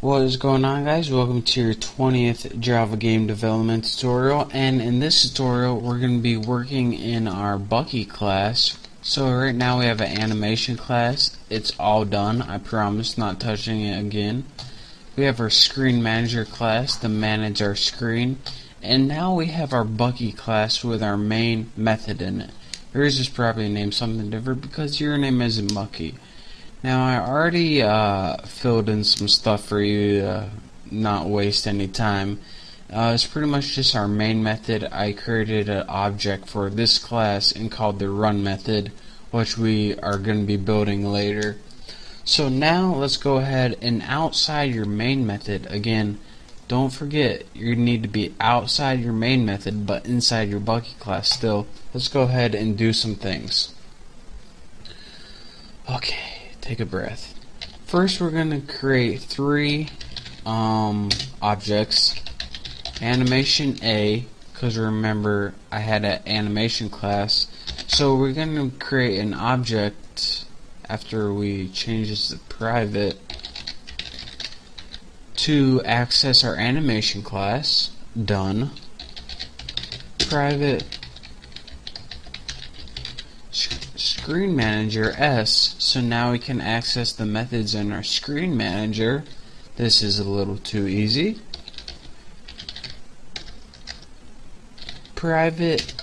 What is going on, guys? Welcome to your 20th Java game development tutorial, and in this tutorial we're going to be working in our Bucky class. So right now we have an animation class. It's all done, I promise, not touching it again. We have our screen manager class to manage our screen, and now we have our Bucky class with our main method in it. Yours is probably named something different because your name isn't Bucky. Now I already filled in some stuff for you to not waste any time. It's pretty much just our main method. I created an object for this class and called the run method, which we are going to be building later. So now let's go ahead and outside your main method, again, don't forget you need to be outside your main method but inside your Bucky class still. Let's go ahead and do some things. Okay. Take a breath. First we're going to create three objects. Animation A, because remember I had an animation class, so we're going to create an object after we change this to private to access our animation class. Done. Private Screen Manager S, so now we can access the methods in our Screen Manager. This is a little too easy. Private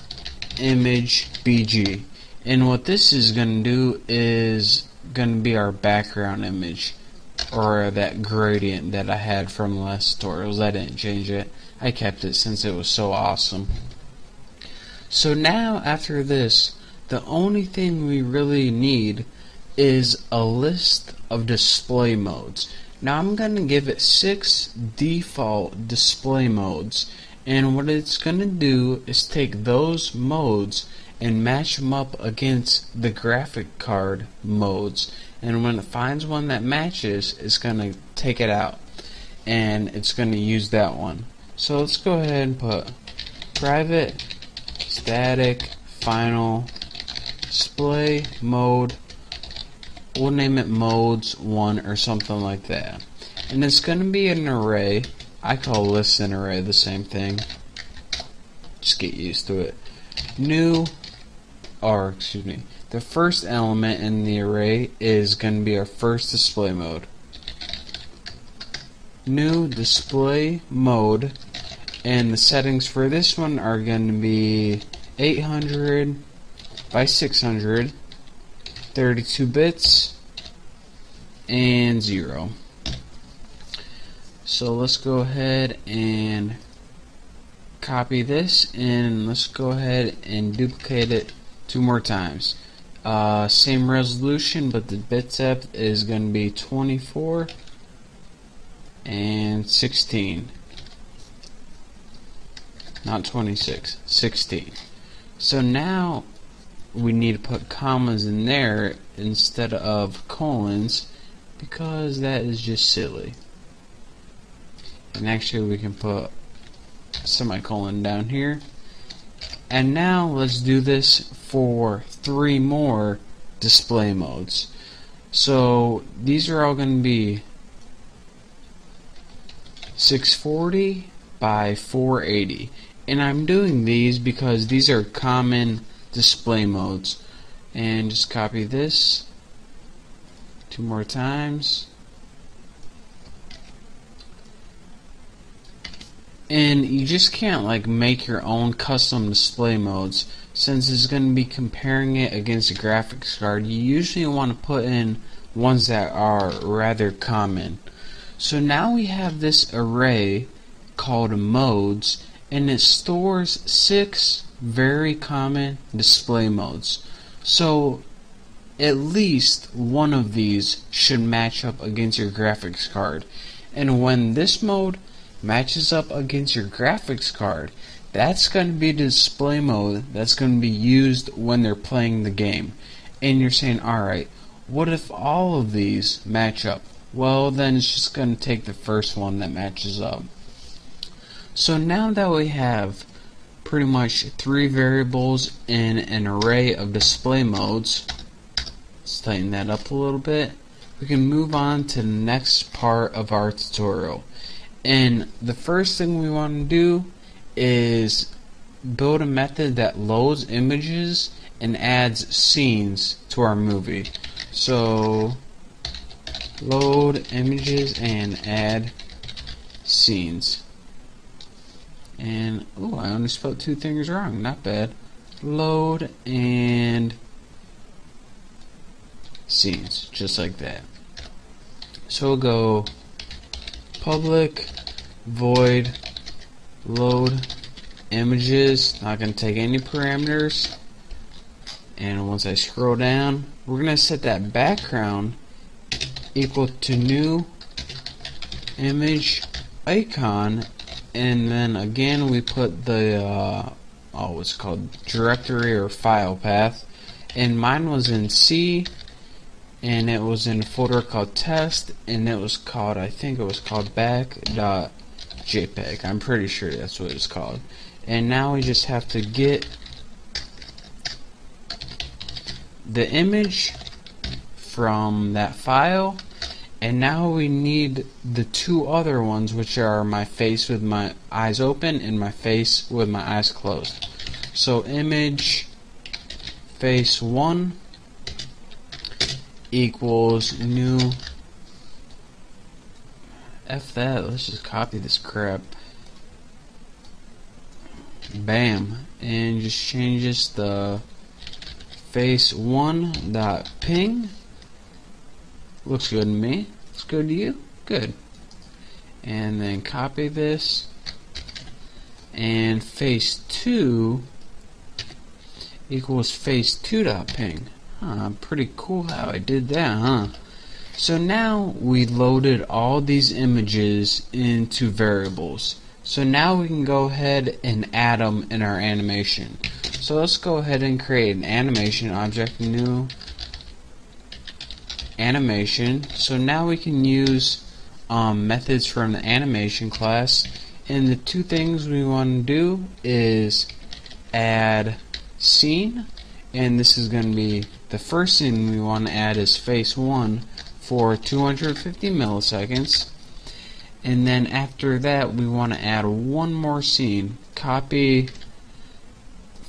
Image BG, and what this is going to do is going to be our background image, or that gradient that I had from the last tutorials. I didn't change it, I kept it since it was so awesome. So now after this, the only thing we really need is a list of display modes. Now I'm going to give it 6 default display modes, and what it's going to do is take those modes and match them up against the graphic card modes, and when it finds one that matches, it's going to take it out and it's going to use that one. So let's go ahead and put private static final display mode. We'll name it modes 1 or something like that, and it's going to be an array. I call list and array the same thing, just get used to it. The first element in the array is going to be our first display mode. New display mode, and the settings for this one are going to be 800 by 600, 32 bits, and 0. So let's go ahead and copy this, and let's go ahead and duplicate it 2 more times. Same resolution, but the bit depth is going to be 24 and 16. Not 26, 16. So now we need to put commas in there instead of colons, because that is just silly. And actually we can put a semicolon down here. And now let's do this for 3 more display modes. So these are all going to be 640 by 480, and I'm doing these because these are common display modes. And just copy this 2 more times, and you just can't like make your own custom display modes since it's going to be comparing it against a graphics card. You usually want to put in ones that are rather common. So now we have this array called modes, and it stores 6 very common display modes. So at least one of these should match up against your graphics card, and when this mode matches up against your graphics card, that's going to be the display mode that's going to be used when they're playing the game. And you're saying, alright, what if all of these match up? Well, then it's just going to take the first one that matches up. So now that we have pretty much 3 variables in an array of display modes, let's tighten that up a little bit. we can move on to the next part of our tutorial. And the first thing we want to do is build a method that loads images and adds scenes to our movie. So load images and add scenes. And oh, I only spelled two things wrong, not bad. Load and scenes, just like that. So we'll go public void load images, not going to take any parameters, and once I scroll down, we're going to set that background equal to new image icon, and then again we put the what's it called, directory or file path, and mine was in C, and it was in a folder called test, and it was called, I think it was called back.jpg. I'm pretty sure that's what it's called. And now we just have to get the image from that file, and now we need the two other ones, which are my face with my eyes open and my face with my eyes closed. So image face 1 equals new, F that, let's just copy this crap. Bam, and just change this the face1.ping. Looks good to me. Looks good to you? Good. And then copy this, and face2 equals face2.ping. Pretty cool how I did that, huh? So now we loaded all these images into variables. So now we can go ahead and add them in our animation. So let's go ahead and create an animation object, new animation. So now we can use methods from the animation class, and the two things we want to do is add scene, and this is going to be the first scene we want to add is face 1 for 250 milliseconds, and then after that we want to add one more scene, copy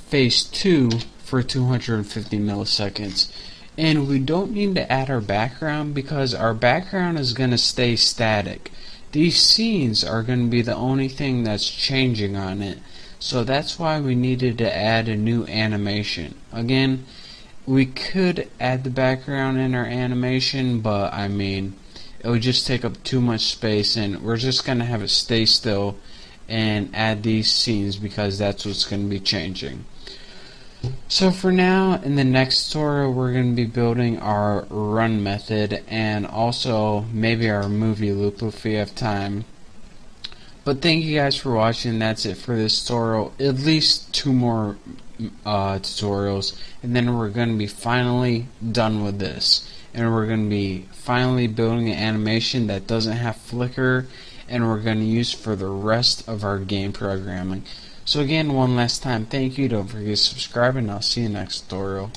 face 2 for 250 milliseconds. And we don't need to add our background because our background is going to stay static. These scenes are going to be the only thing that's changing on it. So that's why we needed to add a new animation. Again, we could add the background in our animation, but I mean, it would just take up too much space, and we're just going to have it stay still and add these scenes because that's what's going to be changing. So for now, in the next tutorial, we're going to be building our run method and also maybe our movie loop if we have time. But thank you guys for watching. That's it for this tutorial. At least 2 more tutorials, and then we're going to be finally done with this. And we're going to be finally building an animation that doesn't have flicker, and we're going to use for the rest of our game programming. So again, one last time, thank you. Don't forget to subscribe, and I'll see you next tutorial.